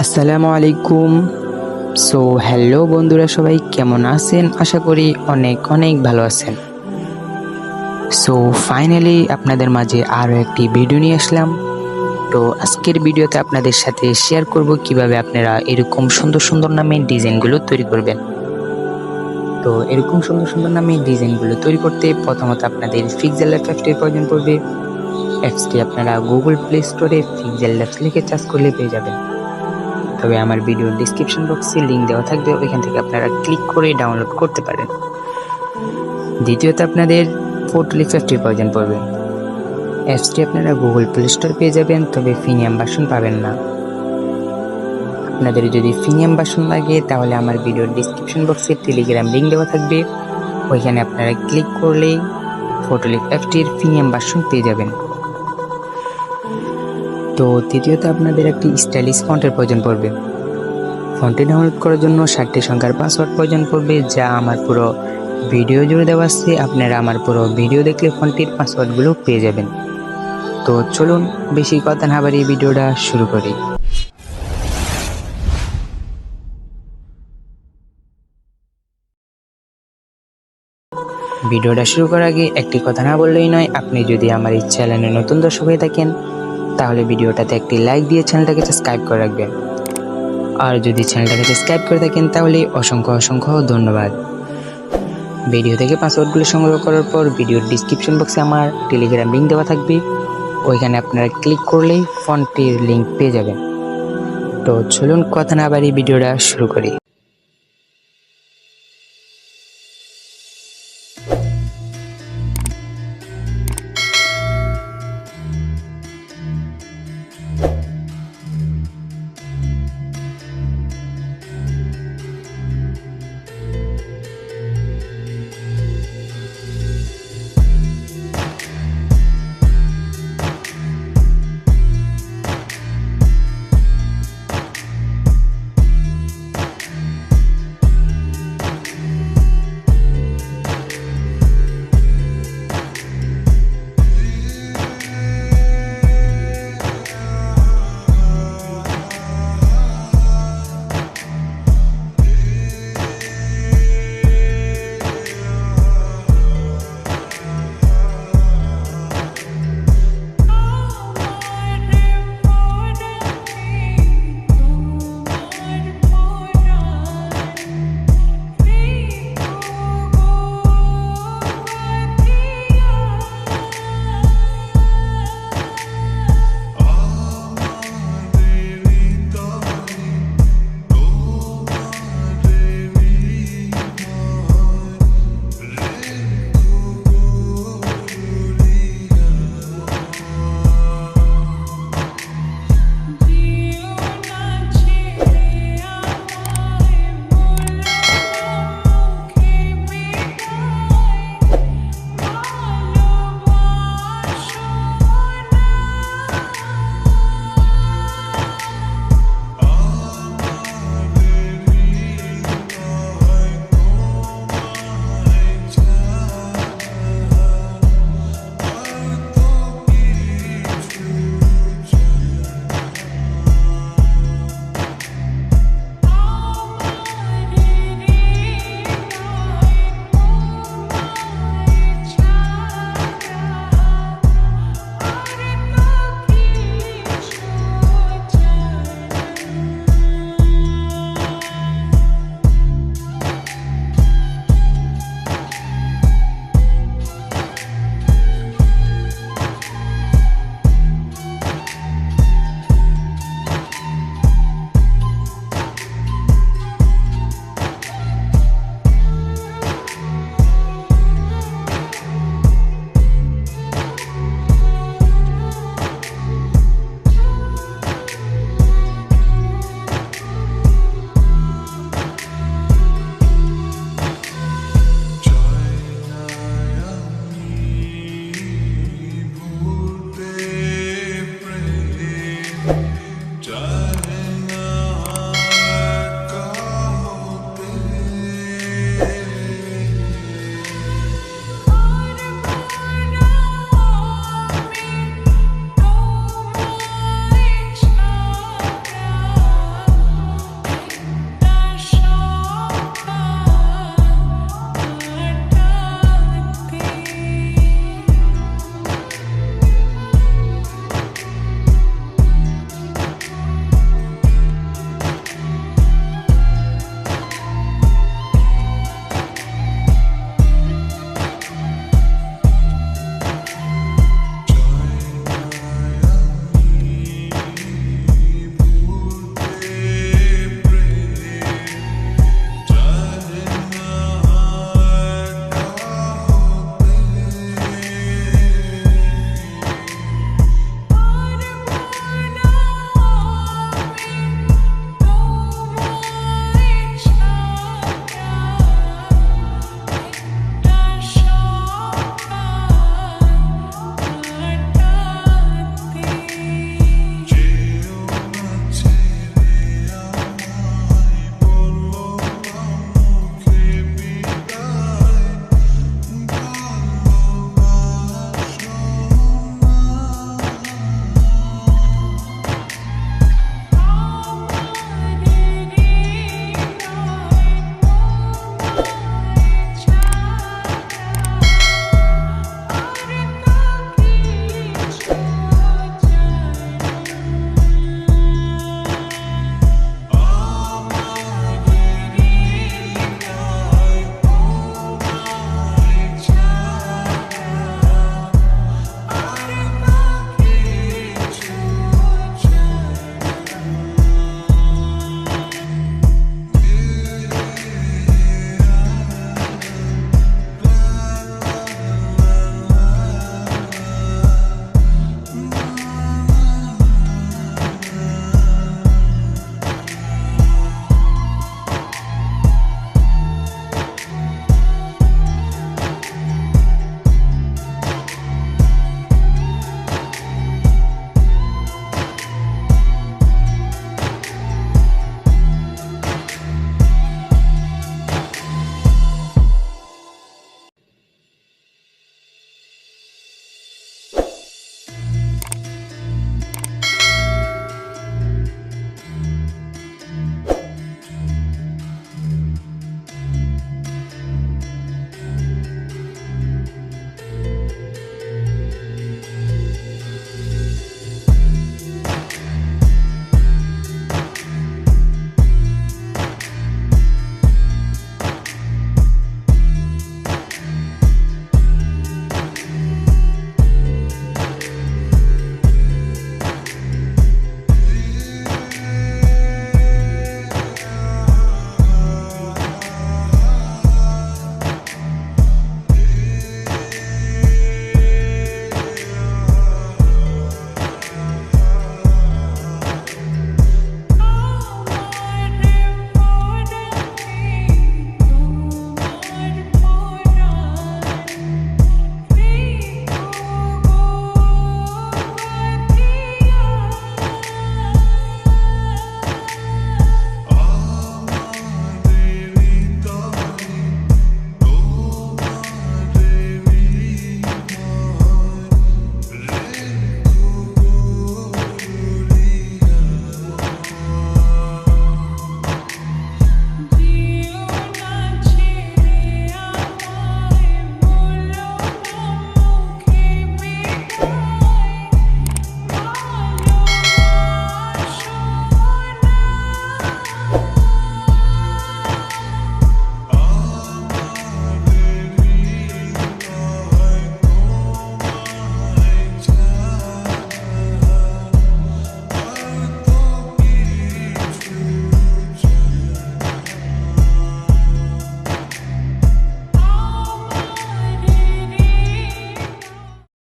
আসসালামু আলাইকুম। হ্যালো বন্ধুরা, সবাই কেমন আছেন? আশা করি অনেক অনেক ভালো আছেন। ফাইনালি আপনাদের মাঝে আরও একটি ভিডিও নিয়ে আসলাম। তো আজকের ভিডিওতে আপনাদের সাথে শেয়ার করব কিভাবে আপনারা এরকম সুন্দর সুন্দর নামের ডিজাইনগুলো তৈরি করবেন। তো এরকম সুন্দর সুন্দর নামের ডিজাইনগুলো তৈরি করতে প্রথমত আপনাদের PixelLab অ্যাপটির প্রয়োজন পড়বে। অ্যাপসটি আপনারা গুগল প্লে স্টোরে PixelLab লিখে সার্চ করলে পেয়ে যাবেন। তবে আমার ভিডিওর ডেসক্রিপশন বক্সে লিঙ্ক দেওয়া থাকবে, ওইখান থেকে আপনারা ক্লিক করে ডাউনলোড করতে পারেন। দ্বিতীয়ত আপনাদের PhotoLeap অ্যাপটির প্রয়োজন পড়বে। অ্যাপসটি আপনারা গুগল প্লে স্টোর পেয়ে যাবেন, তবে প্রিমিয়াম ভার্সন পাবেন না। আপনাদের যদি প্রিমিয়াম ভার্সন লাগে তাহলে আমার ভিডিওর ডেসক্রিপশন বক্সে টেলিগ্রাম লিঙ্ক দেওয়া থাকবে, ওইখানে আপনারা ক্লিক করলেই PhotoLeap অ্যাপটির প্রিমিয়াম ভার্সন পেয়ে যাবেন। তো তৃতীয়ত আপনাদের একটি স্টাইলিশ ফন্টের প্রয়োজন পড়বে। ফন্টটি ডাউনলোড করার জন্য 60টি সংখ্যার পাসওয়ার্ড প্রয়োজন পড়বে, যা আমার পুরো ভিডিও জুড়ে দেওয়া আছে। আপনারা আমার পুরো ভিডিও দেখলে ফন্টটির পাসওয়ার্ডগুলো পেয়ে যাবেন। তো চলুন বেশি কথা না বাড়িয়ে ভিডিওটা শুরু করি। ভিডিওটা শুরু করার আগে একটি কথা না বললেই নয়, আপনি যদি আমার এই চ্যানেলে নতুন দর্শক হয়ে থাকেন তাহলে ভিডিওটাতে একটি লাইক দিয়ে চ্যানেলটাকে সাবস্ক্রাইব করে রাখবেন। আর যদি চ্যানেলটাকে সাবস্ক্রাইব করে থাকেন তাহলে অসংখ্য অসংখ্য ধন্যবাদ। ভিডিও থেকে পাসওয়ার্ডগুলো সংগ্রহ করার পর ভিডিওর ডিসক্রিপশন বক্সে আমার টেলিগ্রাম লিঙ্ক দেওয়া থাকবে, ওইখানে আপনারা ক্লিক করলেই ফন্টটির লিঙ্ক পেয়ে যাবেন। তো চলুন কথা না বাড়িয়ে ভিডিওটা শুরু করি।